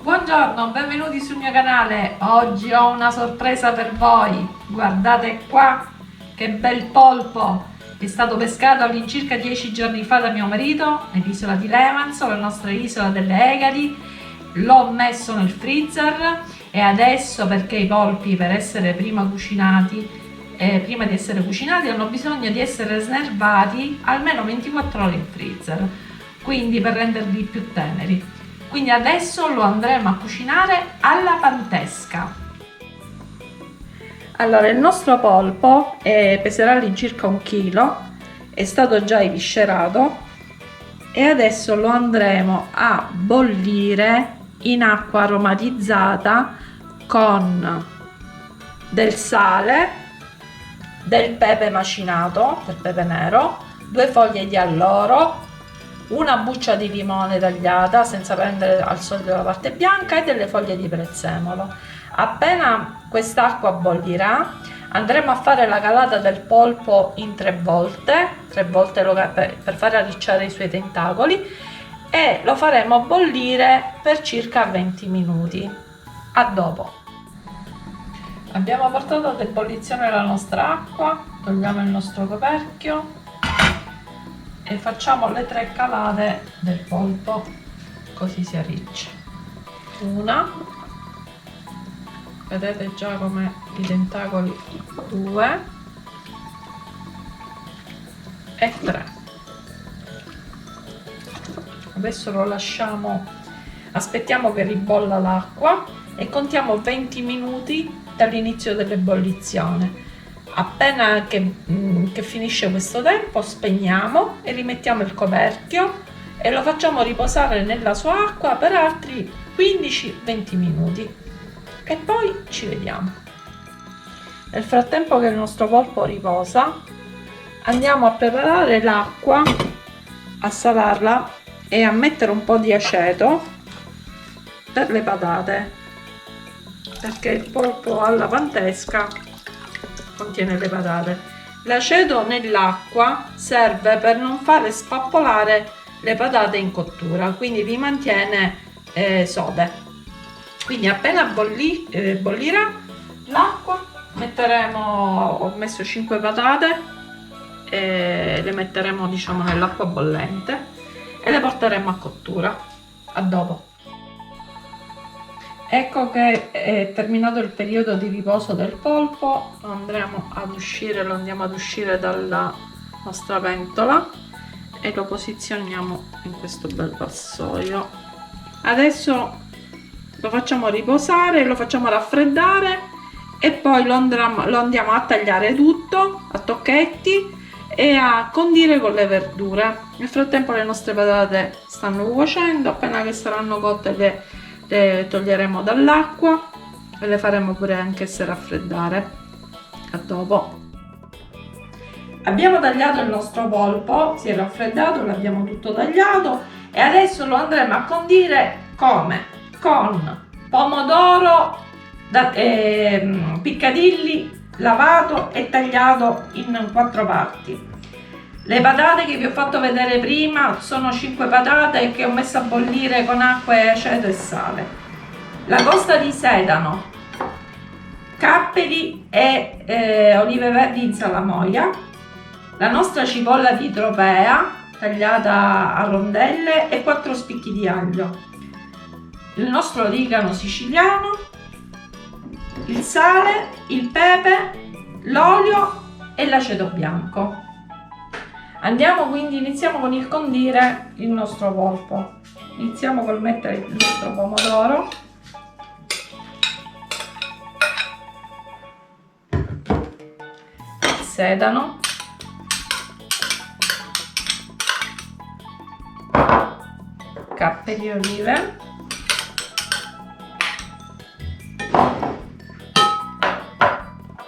Buongiorno, benvenuti sul mio canale. Oggi ho una sorpresa per voi. Guardate qua, che bel polpo! È stato pescato all'incirca 10 giorni fa da mio marito nell'isola di Levanzo, la nostra isola delle Egadi. L'ho messo nel freezer e adesso, perché i polpi per essere prima di essere cucinati hanno bisogno di essere snervati almeno 24 ore in freezer, quindi per renderli più teneri. Quindi adesso lo andremo a cucinare alla pantesca. Allora, il nostro polpo peserà all'incirca 1 chilo, è stato già eviscerato e adesso lo andremo a bollire in acqua aromatizzata con del sale, del pepe macinato, del pepe nero, 2 foglie di alloro, una buccia di limone tagliata senza prendere al solito la parte bianca e delle foglie di prezzemolo. Appena quest'acqua bollirà, andremo a fare la calata del polpo in 3 volte per far arricciare i suoi tentacoli e lo faremo bollire per circa 20 minuti. A dopo. Abbiamo portato ad ebollizione la nostra acqua, togliamo il nostro coperchio e facciamo le 3 calate del polpo, così si arriccia. Una, vedete già come i tentacoli, 2 e 3. Adesso lo lasciamo, aspettiamo che ribolla l'acqua e contiamo 20 minuti dall'inizio dell'ebollizione. Appena che finisce questo tempo spegniamo e rimettiamo il coperchio e lo facciamo riposare nella sua acqua per altri 15-20 minuti e poi ci vediamo. Nel frattempo che il nostro polpo riposa, andiamo a preparare l'acqua, a salarla e a mettere un po' di aceto per le patate, perché il polpo alla pantesca contiene le patate. L'aceto nell'acqua serve per non fare spappolare le patate in cottura, quindi vi mantiene sode. Quindi appena bollirà l'acqua, ho messo 5 patate e le metteremo nell'acqua bollente e le porteremo a cottura. A dopo. Ecco che è terminato il periodo di riposo del polpo, lo andiamo ad uscire dalla nostra pentola e lo posizioniamo in questo bel vassoio. Adesso lo facciamo riposare, lo facciamo raffreddare e poi lo andiamo a tagliare tutto a tocchetti e a condire con le verdure. Nel frattempo le nostre patate stanno cuocendo, appena che saranno cotte le toglieremo dall'acqua e le faremo pure anch'esse raffreddare. A dopo. Abbiamo tagliato il nostro polpo, si è raffreddato, l'abbiamo tutto tagliato e adesso lo andremo a condire come? Con pomodoro piccadilli, lavato e tagliato in 4 parti. Le patate che vi ho fatto vedere prima sono 5 patate che ho messo a bollire con acqua e aceto e sale. La costa di sedano, capperi e olive verdi in salamoia, la nostra cipolla di tropea tagliata a rondelle e 4 spicchi di aglio, il nostro origano siciliano, il sale, il pepe, l'olio e l'aceto bianco. Iniziamo con il condire il nostro polpo. Iniziamo col mettere il nostro pomodoro, il sedano, capperi e olive,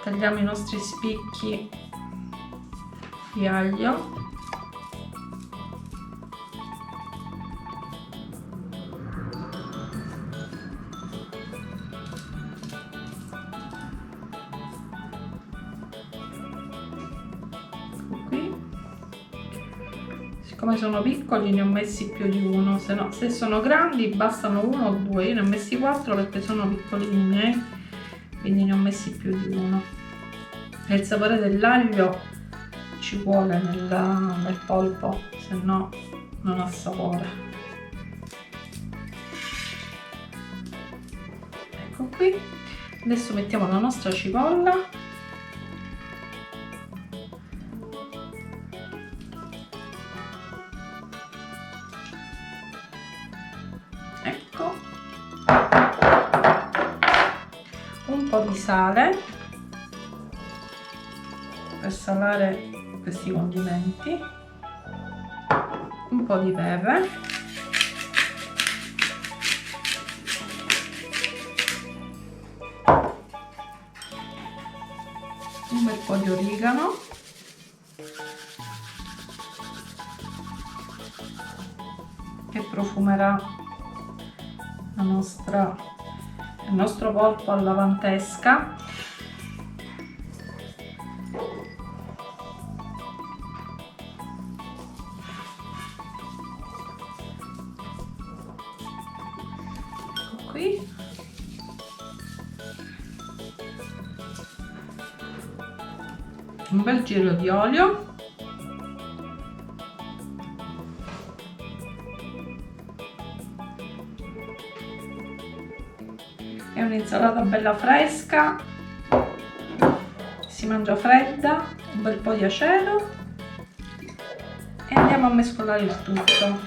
tagliamo i nostri spicchi di aglio, siccome sono piccoli ne ho messi più di uno, se sono grandi bastano uno o due, io ne ho messi 4 perché sono piccolini i miei, quindi ne ho messi più di uno. E il sapore dell'aglio ci vuole nel polpo, se no non ha sapore. Ecco qui, adesso mettiamo la nostra cipolla. Ecco, un po' di sale per salare questi condimenti, un po' di pepe, un bel po' di origano, che profumerà il nostro polpo alla lavantesca. Ecco qui. Un bel giro di olio. È un'insalata bella fresca, si mangia fredda, un bel po' di aceto e andiamo a mescolare il tutto.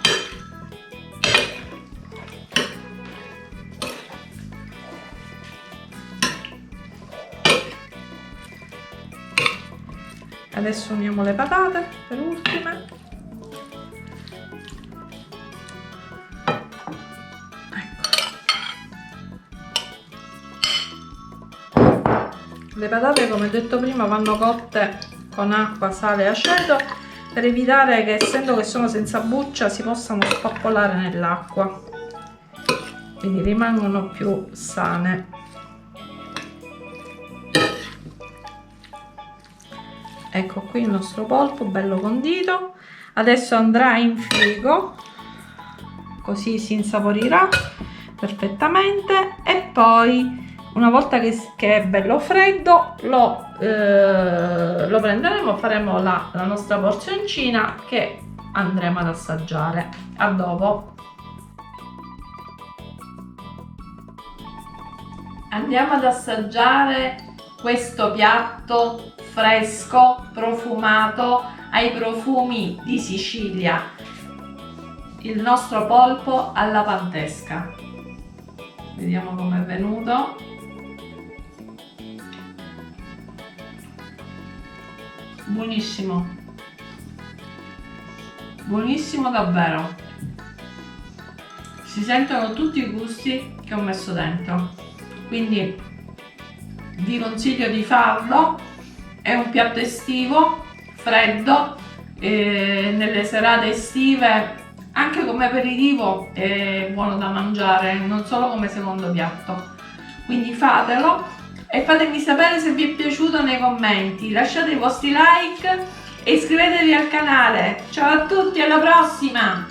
Adesso uniamo le patate per ultime. Le patate, come detto prima, vanno cotte con acqua, sale e aceto per evitare che, essendo che sono senza buccia, si possano spappolare nell'acqua, quindi rimangono più sane. Ecco qui il nostro polpo bello condito. Adesso andrà in frigo, così si insaporirà perfettamente, e poi una volta che è bello freddo lo prenderemo, faremo la nostra porzioncina che andremo ad assaggiare. A dopo. Andiamo ad assaggiare questo piatto fresco, profumato ai profumi di Sicilia, il nostro polpo alla lavantesca. Vediamo com'è venuto. Buonissimo, buonissimo davvero, si sentono tutti i gusti che ho messo dentro, quindi vi consiglio di farlo. È un piatto estivo, freddo, nelle serate estive, anche come aperitivo è buono da mangiare, non solo come secondo piatto, quindi fatelo. E fatemi sapere se vi è piaciuto nei commenti, lasciate i vostri like e iscrivetevi al canale. Ciao a tutti, alla prossima!